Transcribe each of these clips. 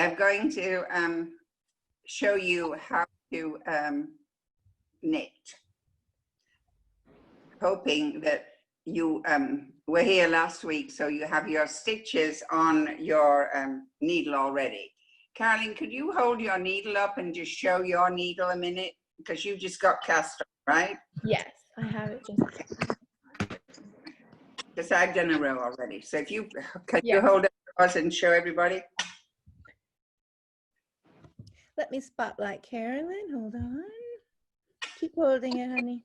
I'm going to show you how to knit, hoping that you were here last week, so you have your stitches on your needle already. Carolyn, could you hold your needle up and just show your needle a minute? Because you just got cast on, right? Yes, I have it just. Because I've done a row already. So if you, can Yeah. you hold it for us and show everybody? Let me spotlight Carolyn. Hold on. Keep holding it, honey.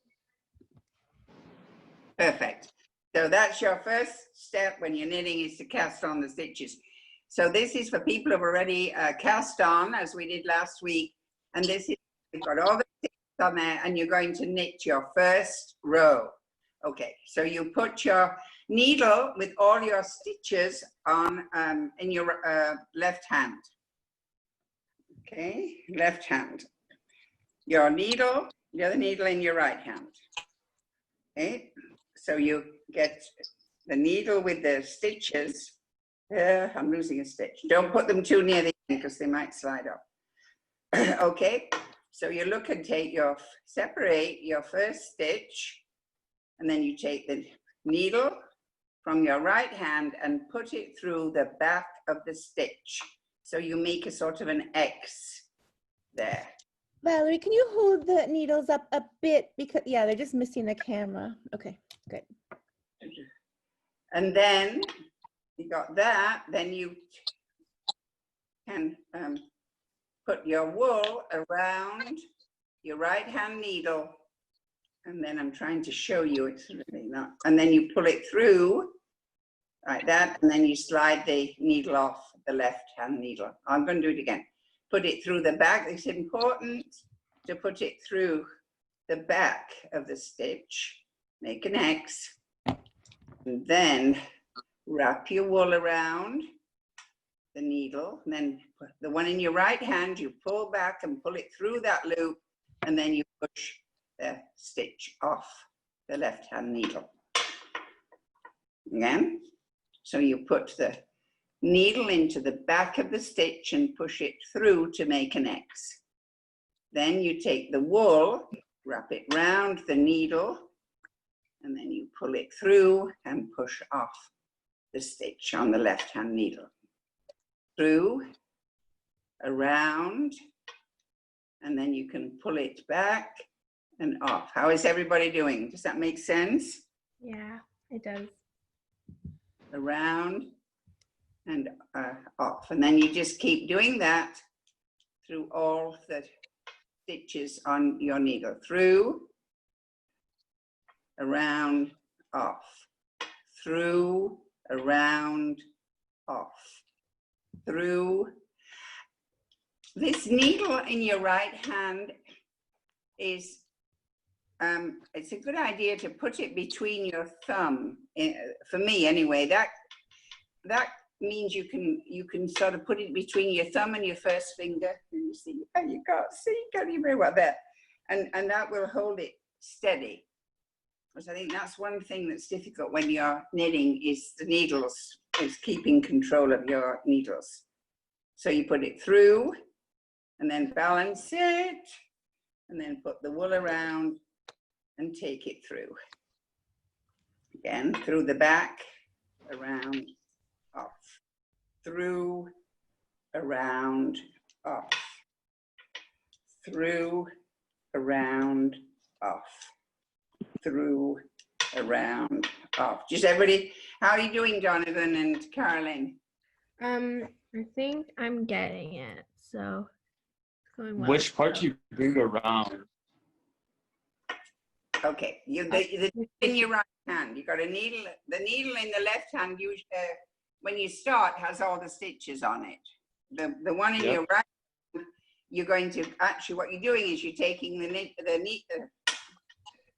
Perfect. So that's your first step when you're knitting, is to cast on the stitches. So this is for people who've already cast on, as we did last week. And this is, you've got all the stitches on there, and you're going to knit your first row. Okay, so you put your needle with all your stitches on in your left hand. Okay, left hand. Your needle, the other needle in your right hand. Okay, so you get the needle with the stitches. I'm losing a stitch. Don't put them too near the end because they might slide up. Okay, so you look and take your, separate your first stitch, and then you take the needle from your right hand and put it through the back of the stitch. So you make a sort of an X there. Valerie, can you hold the needles up a bit? Because, yeah, they're just missing the camera. Okay, good. And then you got that, then you can put your wool around your right hand needle. And then I'm trying to show you, it's really not. And then you pull it through like that, and then you slide the needle off the left hand needle. I'm going to do it again. Put it through the back. It's important to put it through the back of the stitch. Make an X. And then wrap your wool around the needle. And then put the one in your right hand, you pull back and pull it through that loop. And then you push the stitch off the left hand needle. Again. So you put the needle into the back of the stitch and push it through to make an X. Then you take the wool, wrap it round the needle, and then you pull it through and push off the stitch on the left hand needle. Through, around, and then you can pull it back and off. How is everybody doing? Does that make sense? Yeah, it does. Around and off, and then you just keep doing that through all the stitches on your needle. Through, around, off. Through, around, off. Through. This needle in your right hand is it's a good idea to put it between your thumb. For me, anyway, that means you can sort of put it between your thumb and your first finger. And you see, oh, you can't even very well there, and that will hold it steady. Because I think that's one thing that's difficult when you're knitting, is the needles, is keeping control of your needles. So you put it through, and then balance it, and then put the wool around and take it through. Again, through the back, around, off. Through, around, off. Through, around, off. Through, around, off. Just everybody, how are you doing, Donovan and Carolyn? I think I'm getting it, so it's going well. Which part do you bring around? Okay, the in your right hand, you got a needle. The needle in the left hand, when you start, has all the stitches on it. The one in your right hand, you're going to actually, what you're doing is you're taking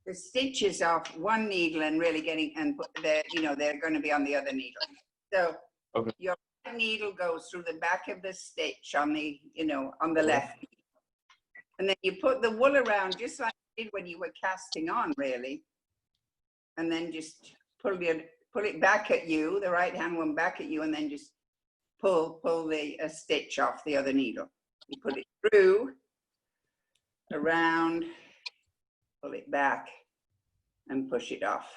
the stitches off one needle and really getting, and put the, they're going to be on the other needle. So your right needle goes through the back of the stitch on the, on the left. And then you put the wool around just like you did when you were casting on, really. And then just pull it back at you, the right hand one back at you, and then just pull the stitch off the other needle. You put it through, around, pull it back, and push it off.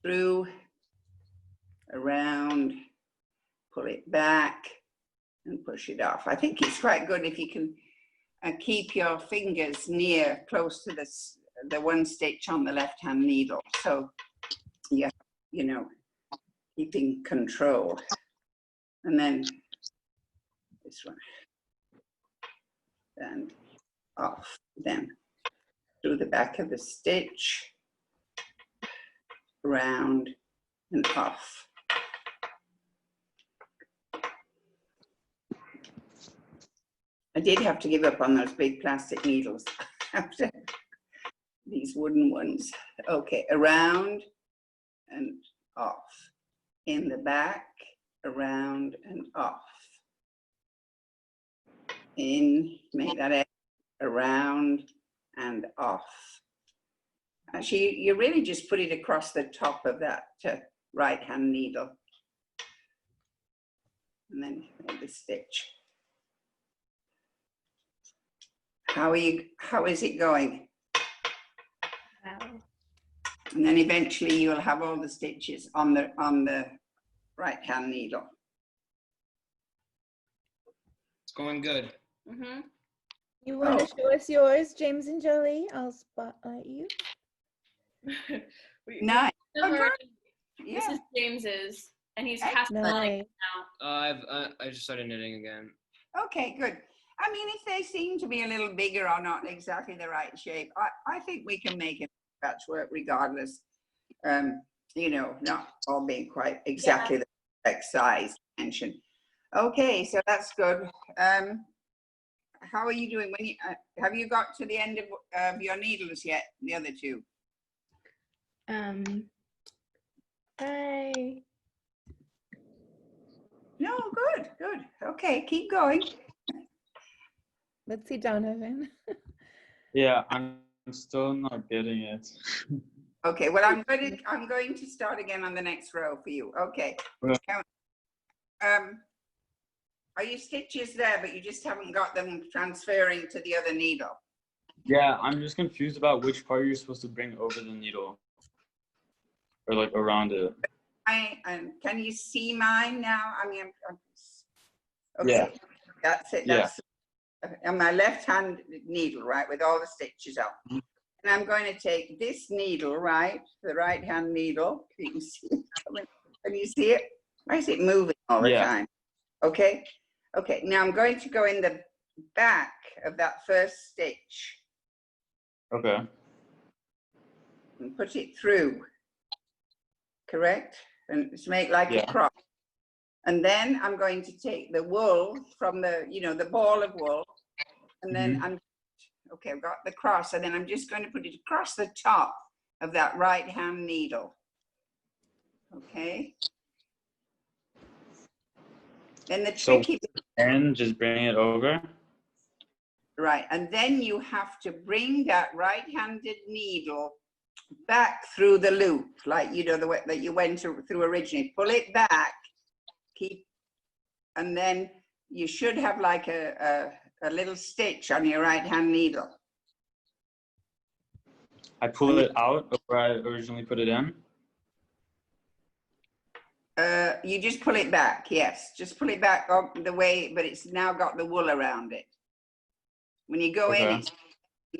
Through, around, pull it back, and push it off. I think it's quite good if you can keep your fingers near, close to the one stitch on the left-hand needle. So, yeah, you know, keeping control. And then this one. And off, then through the back of the stitch, round and off. I did have to give up on those big plastic needles after these wooden ones. Okay, around and off. In the back, around and off. In, make that edge, around and off. Actually, you really just put it across the top of that right-hand needle. And then make the stitch. How is it going? Wow. And then eventually you'll have all the stitches on the right-hand needle. It's going good. Mm-hmm. You want to show us yours, James and Jolie? I'll spotlight you. Nice. Oh, Yeah. This is James's, and he's Nice. past the line Nice. now. I just started knitting again. Okay, good. I mean, if they seem to be a little bigger or not exactly the right shape, I think we can make it patchwork regardless. You know, not all being quite exactly the correct size mentioned. Okay, so that's good. How are you doing? When you have you got to the end of your needles yet? The other two? Hi. No, good, good. Okay, keep going. Let's see Donovan. Yeah, I'm still not getting it. Okay, well, I'm going to start again on the next row for you. Okay. Yeah. Are your stitches there, but you just haven't got them transferring to the other needle? Yeah, I'm just confused about which part you're supposed to bring over the needle. Or like around it. Can you see mine now? I mean, okay, Yeah. That's it. Yeah. That's on my left-hand needle, right, with all the stitches up. Mhm. And I'm going to take this needle, right, the right-hand needle. You can see it. Can you see it? Why is it moving all the time? Okay. Okay. Now I'm going to go in the back of that first stitch. Okay. And put it through. Correct? And just make like a cross. And then I'm going to take the wool from the, you know, the ball of wool. And then okay, I've got the cross. And then I'm just going to put it across the top of that right-hand needle. Okay. Then the tricky And just bring it over. Right, and then you have to bring that right-handed needle back through the loop, like, you know, the way that you went through originally. Pull it back, and then you should have like a little stitch on your right-hand needle. I pull it out of where I originally put it in. You just pull it back, yes. Just pull it back the way, but it's now got the wool around it. When you go in,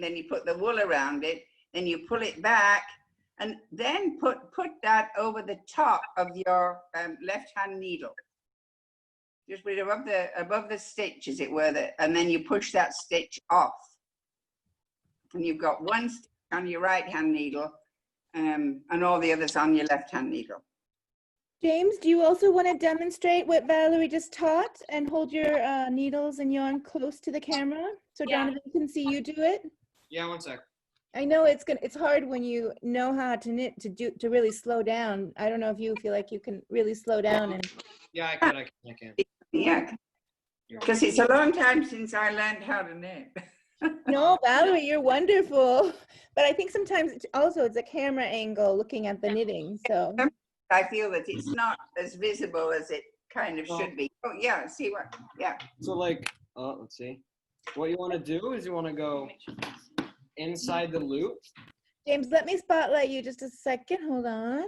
then you put the wool around it, then you pull it back, and then put that over the top of your left-hand needle. Just put it above the stitch, as it were, and then you push that stitch off. And you've got one stitch on your right-hand needle, and all the others on your left-hand needle. James, do you also want to demonstrate what Valerie just taught and hold your needles and yarn close to the camera so Donovan can see you do it? Yeah, one sec. I know it's hard when you know how to knit to really slow down. I don't know if you feel like you can really slow down and. Yeah, I can. Yeah, because it's a long time since I learned how to knit. No, Valerie, you're wonderful. But I think sometimes it's a camera angle looking at the knitting. So I feel that it's not as visible as it kind of Well- should be. Oh, yeah, see what, yeah. So like, let's see. What you want to do is you want to go inside the loop. James, let me spotlight you just a second. Hold on.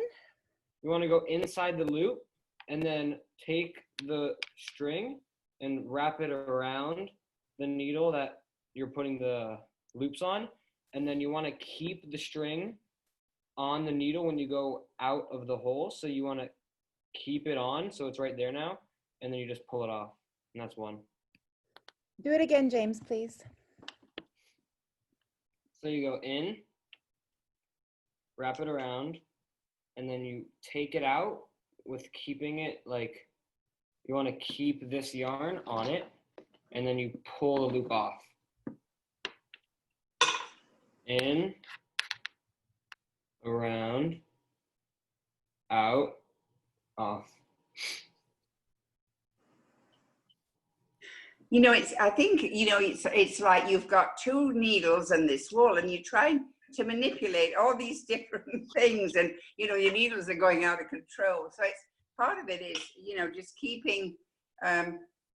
You want to go inside the loop and then take the string and wrap it around the needle that you're putting the loops on. And then you want to keep the string on the needle when you go out of the hole. So you want to keep it on so it's right there now. And then you just pull it off. And that's one. Do it again, James, please. So you go in, wrap it around, and then you take it out with keeping it like, you want to keep this yarn on it, and then you pull the loop off. In, around, out, off. You know, I think, it's like you've got two needles and this wool, and you're trying to manipulate all these different things, and, your needles are going out of control. So it's part of it is, just keeping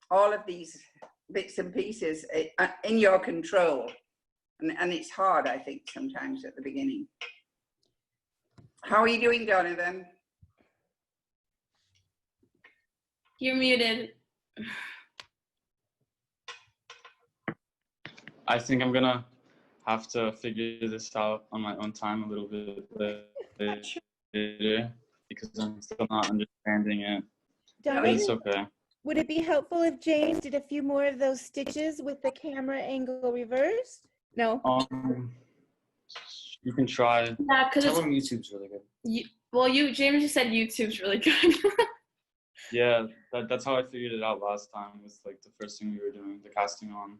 all of these bits and pieces in your control. And it's hard, I think, sometimes at the beginning. How are you doing, Donovan? You're muted. I think I'm gonna have to figure this out on my own time a little bit later because I'm still not understanding it. But it's Donovan, okay. would it be helpful if James did a few more of those stitches with the camera angle reversed? No. You can try. Yeah, because Tell it's them YouTube's really good. James just said YouTube's really good. Yeah, that's how I figured it out last time with like the first thing we were doing, the casting on.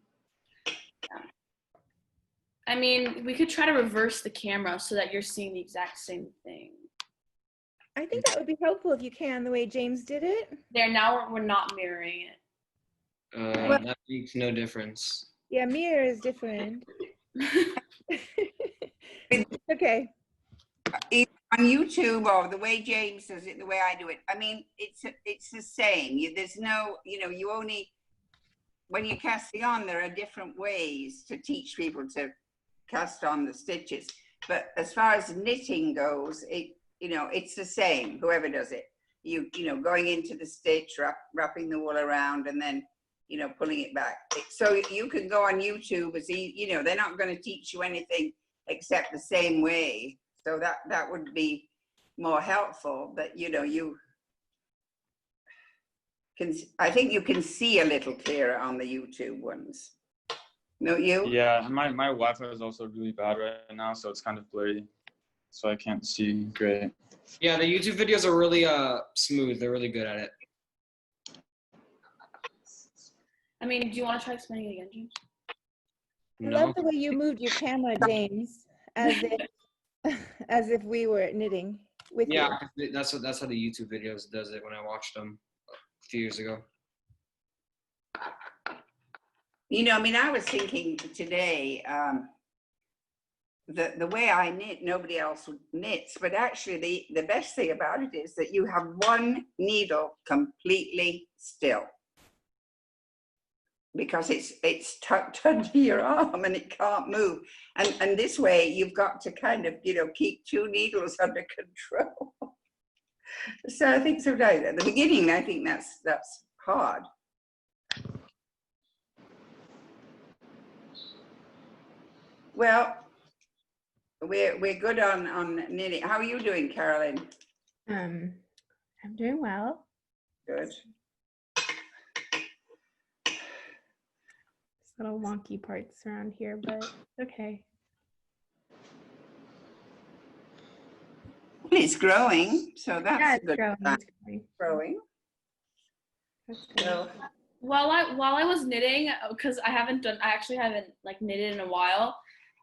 I mean, we could try to reverse the camera so that you're seeing the exact same thing. I think that would be helpful if you can, the way James did it. There, now we're not mirroring it. That makes no difference. Yeah, mirror is different. Okay. On YouTube, or the way James does it, the way I do it, I mean, it's the same. There's no, you only, when you're casting on, there are different ways to teach people to cast on the stitches. But as far as knitting goes, it's the same, whoever does it. Going into the stitch, wrapping the wool around, and then, pulling it back. So you can go on YouTube, they're not going to teach you anything except the same way. So that would be more helpful, but I think you can see a little clearer on the YouTube ones. Don't you? Yeah, and my Wi-Fi is also really bad right now, so it's kind of blurry, so I can't see great. Yeah, the YouTube videos are really smooth. They're really good at it. I mean, do you want to try explaining it again, James? I love the way you moved your camera, James, as if we were knitting with you. Yeah, that's how the YouTube videos does it when I watched them a few years ago. I was thinking today, the way I knit, nobody else knits, but actually the best thing about it is that you have one needle completely still, because it's tucked under your arm and it can't move. And this way you've got to kind of, keep two needles under control. So I think sometimes at the beginning, I think that's hard. Well, we're good on knitting. How are you doing, Carolyn? I'm doing well. Good. Little wonky parts around here, but okay. It's growing, so that's Yeah, it's good. growing. It's growing. Growing. That's good. So, While I was knitting, because I actually haven't like knitted in a while.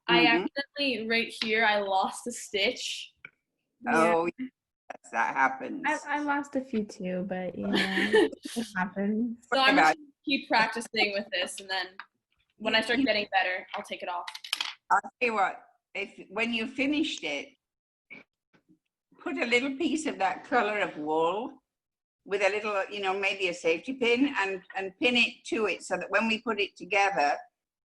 I accidentally right here I lost a stitch. oh, yes, that happens. I lost a few too, but it happens. So I'm just gonna keep practicing with this, and then when I start getting better, I'll take it off. I'll tell you what, when you finished it, put a little piece of that color of wool with a little, you know, maybe a safety pin, and pin it to it so that when we put it together,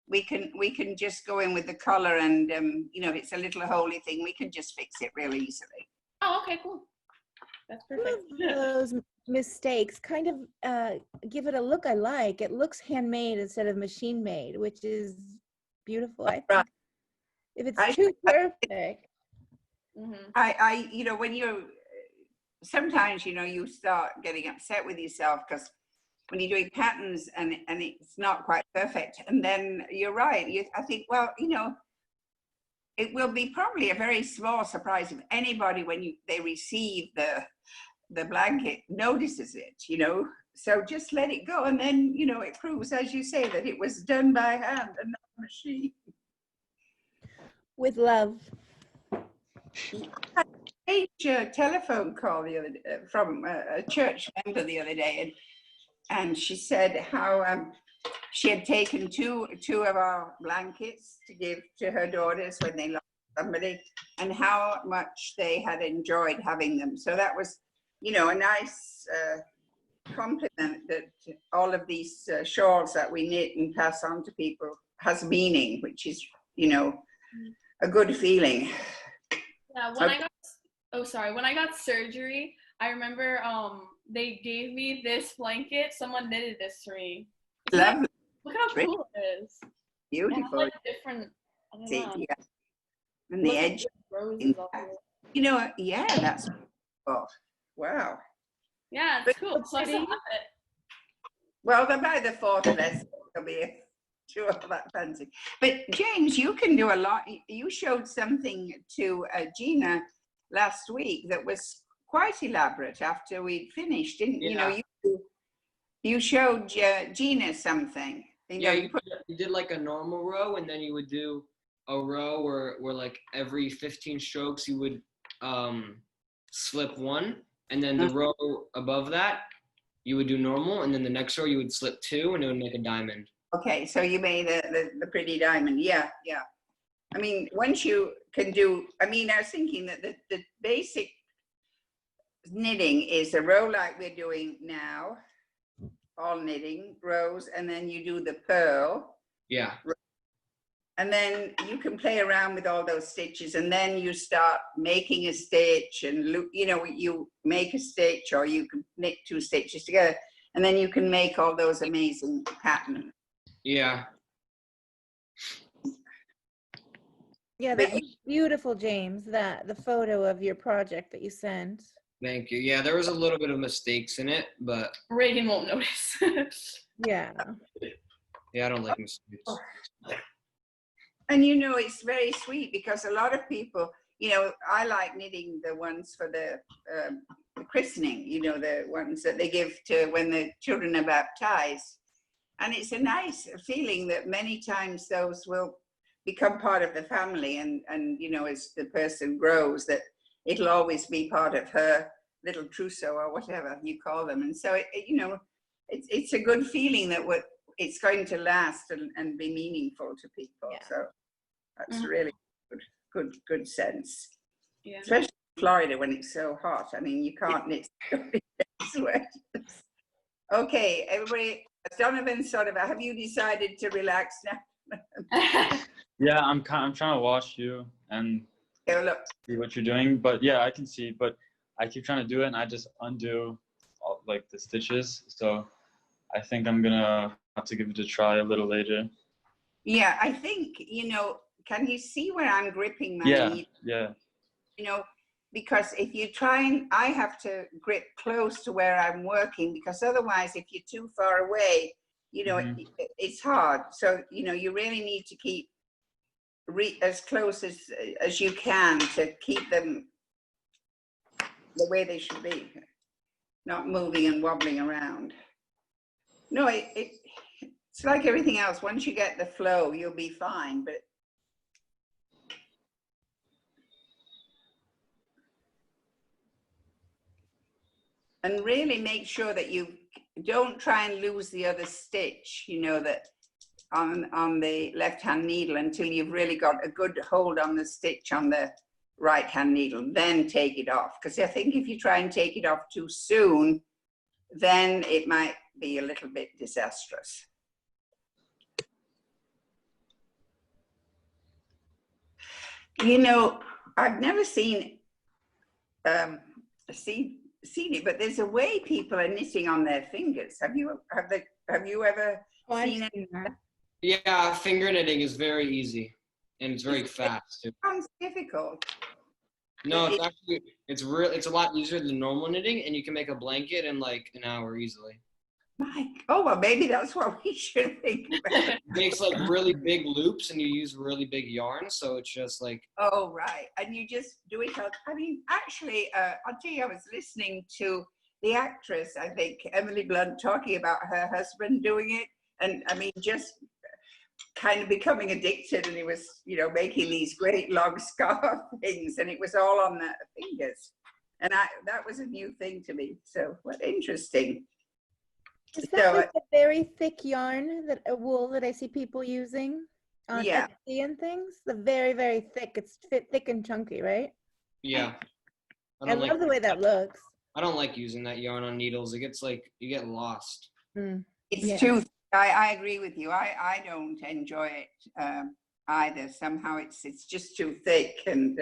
we can just go in with the collar, and you know, if it's a little holy thing, we can just fix it real easily. Oh, okay, cool. That's perfect. Some of those mistakes kind of give it a look I like. It looks handmade instead of machine made, which is beautiful. I think. Right. If it's too perfect. I you know, when you're sometimes, you know, you start getting upset with yourself because when you're doing patterns and it's not quite perfect, and then you're right. I think, well, you know, it will be probably a very small surprise if anybody, when they receive the blanket, notices it, you know. So just let it go, and then, you know, it proves, as you say, that it was done by hand and not a machine. With love. A telephone call the other day from a church member the other day, and she said how she had taken two of our blankets to give to her daughters when they lost somebody, and how much they had enjoyed having them. So that was, you know, a nice compliment that all of these shawls that we knit and pass on to people has meaning, which is, you know, a good feeling. Yeah, when I got surgery, I remember they gave me this blanket. Someone knitted this for me. Lovely. Look how cool it is. Beautiful. It has, like, different, I don't know. Yeah. And the Look at edge. the roses all over. You know, yeah, that's cool. Wow. Yeah, it's cool. So I still have it. Well, by the fourth lesson, there'll be two of that fancy. But James, you can do a lot. You showed something to Gina last week that was quite elaborate after we'd finished, didn't you? Yeah. Know, you showed Gina something. You know, you did like a normal row, and then you would do a row where like every 15 strokes you would slip one, and then the row above that you would do normal, and then the next row you would slip two, and it would make a diamond. Okay, so you made the pretty diamond. Yeah, yeah. I mean, once you can do, I mean, I was thinking that the basic knitting is a row like we're doing now, all knitting rows, and then you do the purl. Yeah. And then you can play around with all those stitches, and then you start making a stitch, and you know, you make a stitch, or you can knit two stitches together, and then you can make all those amazing patterns. Yeah. Yeah, that was beautiful, James. The photo of your project that you sent. Thank you. Yeah, there was a little bit of mistakes in it, but Reagan won't notice. Yeah. Yeah, I don't like mistakes. And you know, it's very sweet because a lot of people, you know, I like knitting the ones for the christening, you know, the ones that they give to when the children are baptized. And it's a nice feeling that many times those will become part of the family, and you know, as the person grows, that it'll always be part of her little trousseau or whatever you call them. And so, you know, it's a good feeling that it's going to last and be meaningful to people. Yeah. So that's really good sense. Yeah. Especially in Florida when it's so hot. I mean, you can't knit sweat. Okay, everybody. Donovan, sort of, have you decided to relax now? Yeah, I'm trying to watch you and see what you're doing. But yeah, I can see. But I keep trying to do it, and I just undo all, like, the stitches. So I think I'm gonna have to give it a try a little later. Yeah, I think, you know, can you see where I'm gripping my needle? Yeah. You know, because if you try and, I have to grip close to where I'm working, because otherwise if you're too far away, you know, it's hard. So, you know, you really need to keep as close as you can to keep them the way they should be, not moving and wobbling around. No, it's like everything else. Once you get the flow, you'll be fine. But and really make sure that you don't try and lose the other stitch, you know, that on the left-hand needle until you've really got a good hold on the stitch on the right-hand needle. Then take it off, because I think if you try and take it off too soon, then it might be a little bit disastrous. You know, I've never seen it, but there's a way people are knitting on their fingers. Have you ever seen it? That. Yeah, finger knitting is very easy, and it's very fast. It sounds difficult. No, it's actually it's a lot easier than normal knitting, and you can make a blanket in like an hour easily. Oh well, maybe that's what we should think about. It makes like really big loops, and you use really big yarn, so it's just like. Oh right, and you just do it. I mean, actually, I'll tell you, I was listening to the actress, I think Emily Blunt, talking about her husband doing it, and I mean, just kind of becoming addicted, and he was, you know, making these great long scarf things, and it was all on the fingers, and that was a new thing to me. So what interesting. Is that like a very thick yarn, that a wool that I see people using on Etsy and things? The very, very thick. It's thick and chunky, right? Yeah. I love the way that looks. I don't like using that yarn on needles. It gets like, you get lost. It's too. I agree with you. I don't enjoy it either. Somehow it's just too thick, and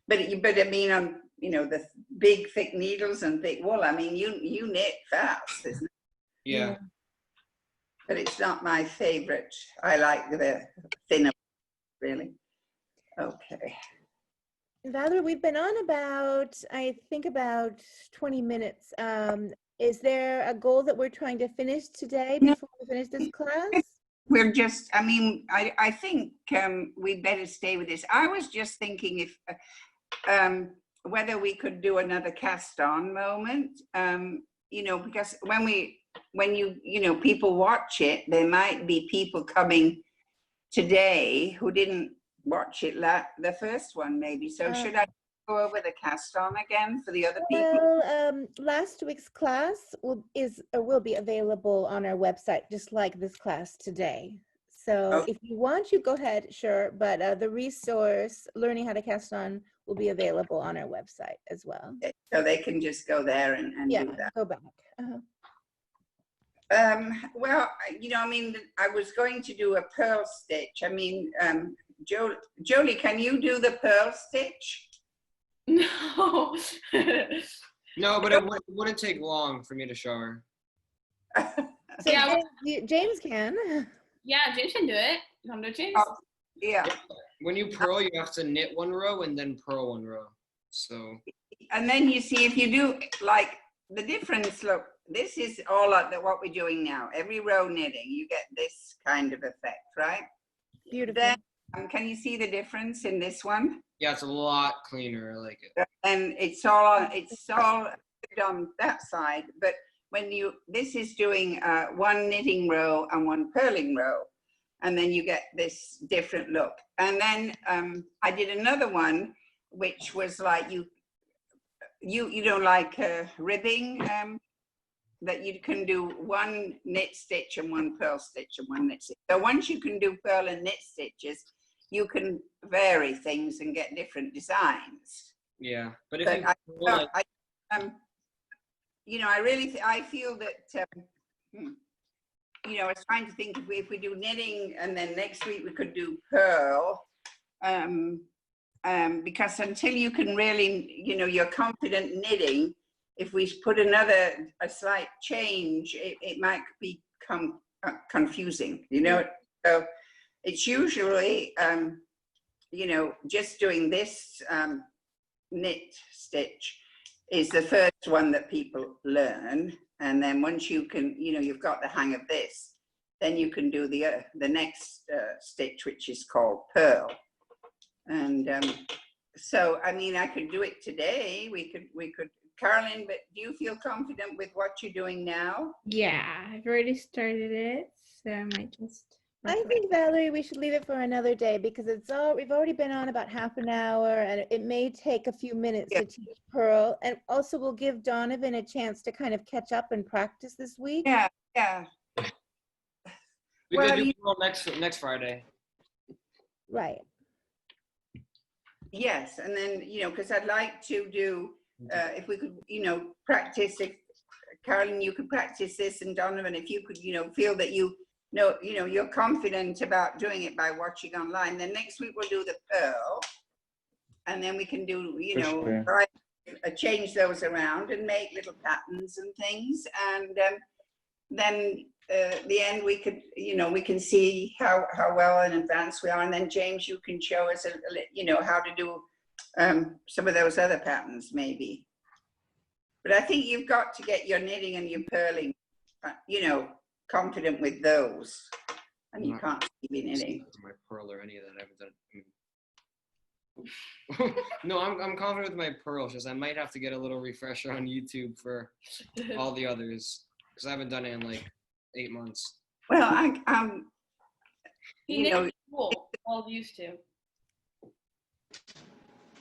but I mean, on, you know, the big thick needles and thick wool, I mean, you knit fast, isn't it? Yeah. But it's not my favorite. I like the thinner, really. Okay. Valerie, we've been on about, I think, about 20 minutes. Is there a goal that we're trying to finish today before we finish this class? We're just, I mean, I think we'd better stay with this. I was just thinking if whether we could do another cast on moment, you know, because when you know, people watch it, there might be people coming today who didn't watch it the first one, maybe. So should I go over the cast on again for the other people? Well, last week's class will be available on our website, just like this class today. So if you want, you go ahead, sure. But the resource, Learning How to Cast On, will be available on our website as well. So they can just go there and do that. Go back. Well, you know, I mean, I was going to do a pearl stitch. I mean, Jolie, can you do the pearl stitch? No. No, but it wouldn't take long for me to show her. So yeah, James can. Yeah, James can do it. You want to do it, James? Yeah. When you purl, you have to knit one row and then purl one row. So. And then you see, if you do, like, the difference, look, this is all like what we're doing now. Every row knitting, you get this kind of effect, right? Beautiful. Then, can you see the difference in this one? Yeah, it's a lot cleaner. I like it. And it's all on that side. But when this is doing one knitting row and one purling row, and then you get this different look. And then I did another one, which was like you know, like ribbing, that you can do one knit stitch and one purl stitch and one knit stitch. So once you can do purl and knit stitches, you can vary things and get different designs. Yeah, but if you know, I feel that you know, I was trying to think if we do knitting and then next week we could do purl, because until you can really, you know, you're confident knitting, if we put a slight change, it might become confusing, you know. So it's usually, you know, just doing this knit stitch is the first one that people learn. And then once you can, you know, you've got the hang of this, then you can do the next stitch, which is called purl. And so, I mean, I could do it today. We could, Carolyn, but do you feel confident with what you're doing now? Yeah, I've already started it, so I might just. I think, Valerie, we should leave it for another day because we've already been on about half an hour, and it may take a few minutes to teach purl. And also, we'll give Donovan a chance to kind of catch up and practice this week. Yeah. We could do purl next Friday. Right. Yes, and then, you know, because I'd like to do, if we could, you know, practice a Carolyn, you could practice this, and Donovan, if you could, feel that you're confident about doing it by watching online, then next week we'll do the pearl, and then we can do, try change those around and make little patterns and things, and then the end we could, we can see how well in advance we are, and then James, you can show us how to do some of those other patterns maybe. But I think you've got to get your knitting and your purling, confident with those, and you can't be knitting. My purl or any of that, I haven't done. No, I'm confident with my pearls. Just I might have to get a little refresher on YouTube for all the others, because I haven't done it in like 8 months. Well, all used to.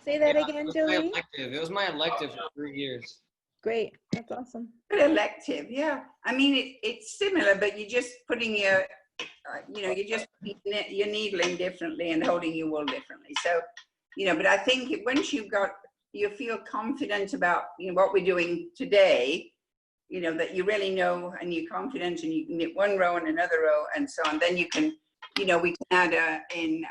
Say that again, Jolie. It was my elective for 3 years. Great, that's awesome. Elective, yeah. I mean, it's similar, but you're just putting your, you're just putting your needle in differently and holding your wool differently. So, but I think once you feel confident about what we're doing today, that you really know, and you're confident, and you can knit one row and another row and so on, then you can, we can add in,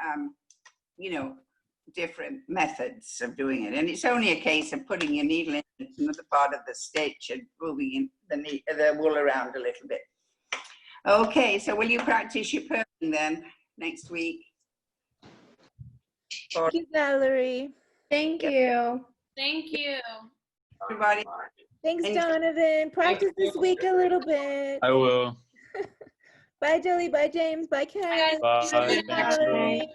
different methods of doing it. And it's only a case of putting your needle in another part of the stitch and moving the wool around a little bit. Okay, so will you practice your purling then next week? Thank you, Valerie. Thank you. Thank you. Everybody. Thanks, Donovan. Practice this week a little bit. I will. Bye, Jolie. Bye, James. Bye, Karen. Bye. Thanks, Jolie.